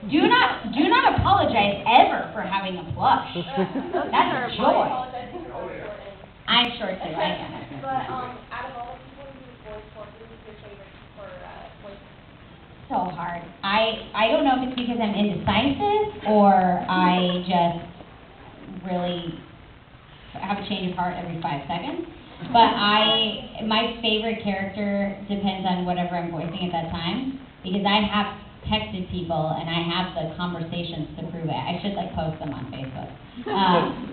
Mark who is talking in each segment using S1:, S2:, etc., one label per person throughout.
S1: Do not apologize ever for having a plush. That's a joy. I'm short too, I get it.
S2: But out of all the people you voice for, who's your favorite for voice?
S1: So hard. I don't know if it's because I'm indecisive or I just really have a change of heart every 5 seconds. But my favorite character depends on whatever I'm voicing at that time, because I have texted people and I have the conversations to prove it. I should post them on Facebook.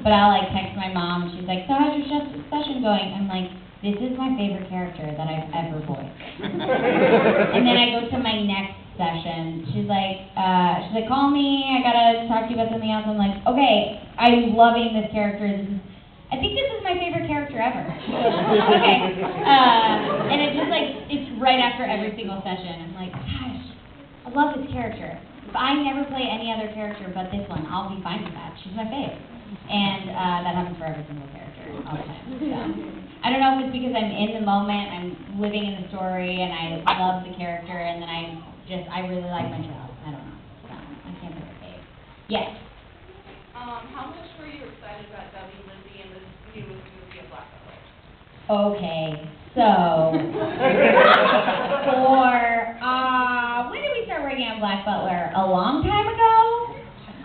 S1: But I'll text my mom and she's like, so how's your session going? I'm like, this is my favorite character that I've ever voiced. And then I go to my next session. She's like, call me, I gotta talk to you about something else. I'm like, okay, I'm loving this character. I think this is my favorite character ever. Okay. And it's just it's right after every single session. I'm like, gosh, I love this character. If I never play any other character but this one, I'll be fine with that. She's my fave. And that happens for every single character all the time. So I don't know if it's because I'm in the moment, I'm living in the story, and I love the character, and then I really like my job. I don't know. So I can't pick a fave. Yes.
S2: How much were you excited about dubbing Lizzy in this newest movie of Black Butler?
S1: Okay, so when did we start working on Black Butler? A long time ago.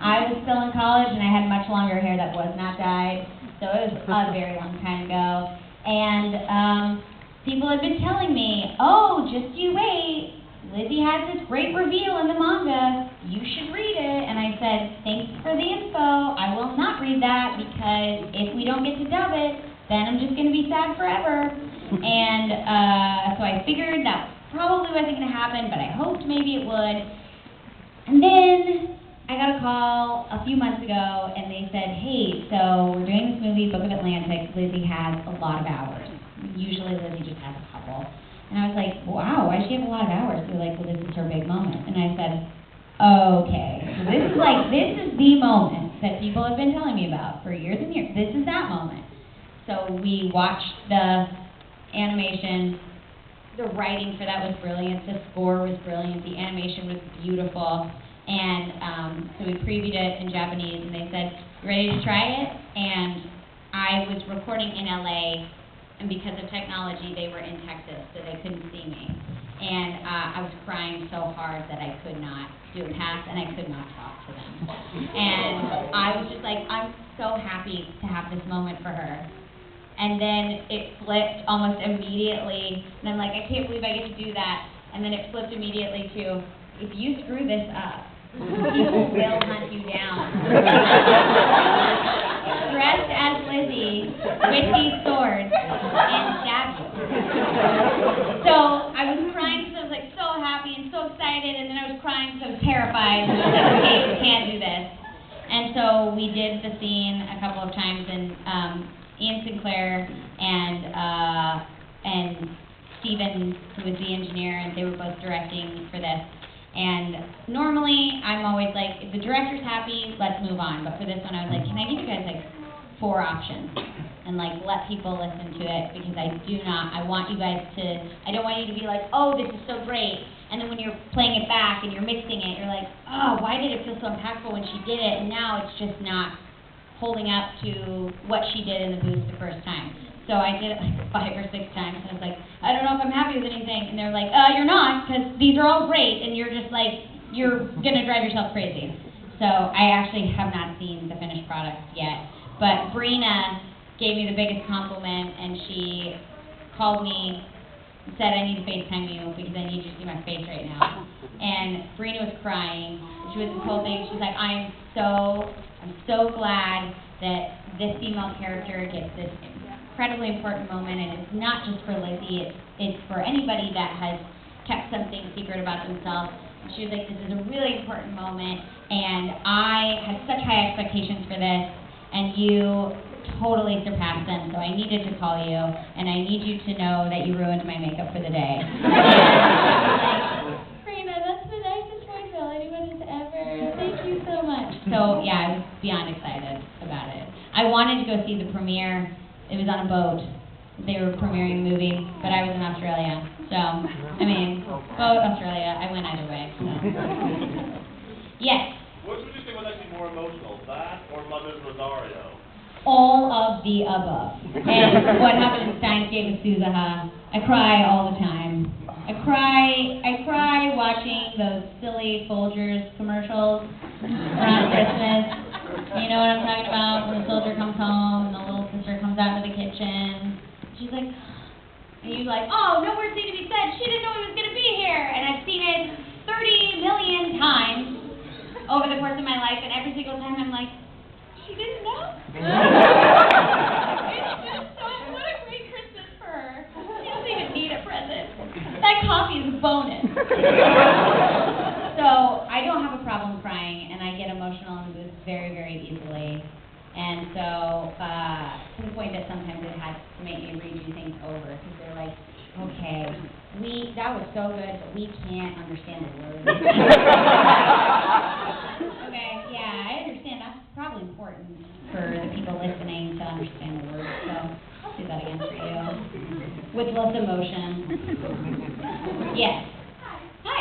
S1: I was still in college and I had much longer hair that was not dyed, so it was a very long time ago. And people had been telling me, oh, just you wait. Lizzy has this great reveal in the manga. You should read it. And I said, thanks for the info. I will not read that because if we don't get to dub it, then I'm just going to be sad forever. And so I figured that probably wasn't going to happen, but I hoped maybe it would. And then I got a call a few months ago, and they said, hey, so we're doing this movie, Book of Atlantic. Lizzy has a lot of hours. Usually Lizzy just has a couple. And I was like, wow, why does she have a lot of hours? They're like, well, this is her big moment. And I said, okay, so this is the moment that people have been telling me about for years and years. This is that moment. So we watched the animation. The writing for that was brilliant. The score was brilliant. The animation was beautiful. And so we previewed it in Japanese, and they said, you ready to try it? And I was recording in LA, and because of technology, they were in Texas, so they couldn't see me. And I was crying so hard that I could not do a pass, and I could not talk to them. And I was just like, I'm so happy to have this moment for her. And then it flipped almost immediately, and I'm like, I can't believe I get to do that. And then it flipped immediately to, if you screw this up, people will hunt you down. Dressed as Lizzy with these swords and stab you. So I was crying because I was so happy and so excited, and then I was crying because I was terrified. And I was like, okay, we can't do this. And so we did the scene a couple of times, and Ian Sinclair and Steven, who was the engineer, and they were both directing for this. And normally, I'm always like, if the director's happy, let's move on. But for this one, I was like, can I give you guys 4 options? And let people listen to it, because I want you guys to, I don't want you to be like, oh, this is so great. And then when you're playing it back and you're mixing it, you're like, oh, why did it feel so impactful when she did it? And now it's just not holding up to what she did in the booth the first time. So I did it 5 or 6 times, and I was like, I don't know if I'm happy with anything. And they're like, you're not, because these are all great, and you're just you're going to drive yourself crazy. So I actually have not seen the finished product yet. But Brina gave me the biggest compliment, and she called me and said, I need to FaceTime you because I need you to see my face right now. And Brina was crying. She was this whole thing. She's like, I'm so glad that this female character gets this incredibly important moment, and it's not just for Lizzy, it's for anybody that has kept something secret about themselves. And she was like, this is a really important moment, and I had such high expectations for this, and you totally surpassed them, so I needed to call you, and I need you to know that you ruined my makeup for the day. Brina, that's the nicest voicemail anyone has ever. Thank you so much. So yeah, I was beyond excited about it. I wanted to go see the premiere. It was on a boat. They were premiering a movie, but I was in Australia. So, boat, Australia, I went either way. So. Yes.
S3: Which would you say was actually more emotional, that or Mother's Rosario?
S1: All of the above. And what happened in Steins Gate with Suzaha, I cry all the time. I cry watching those silly Folgers commercials around Christmas. You know what I'm talking about? When the soldier comes home and the little sister comes out into the kitchen. She's like, and you're like, oh, no words need to be said. She didn't know he was going to be here. And I've seen it 30 million times over the course of my life, and every single time I'm like, she didn't know? It's just so, what a great Christmas for her. She doesn't even need a present. That coffee is a bonus. So I don't have a problem crying, and I get emotional and moves very, very easily. And so to the point that sometimes it has to make me redo things over, because they're like, okay, that was so good, but we can't understand the words. Okay, yeah, I understand. That's probably important for the people listening to understand the words, so I'll do that again for you. With less emotion. Yes.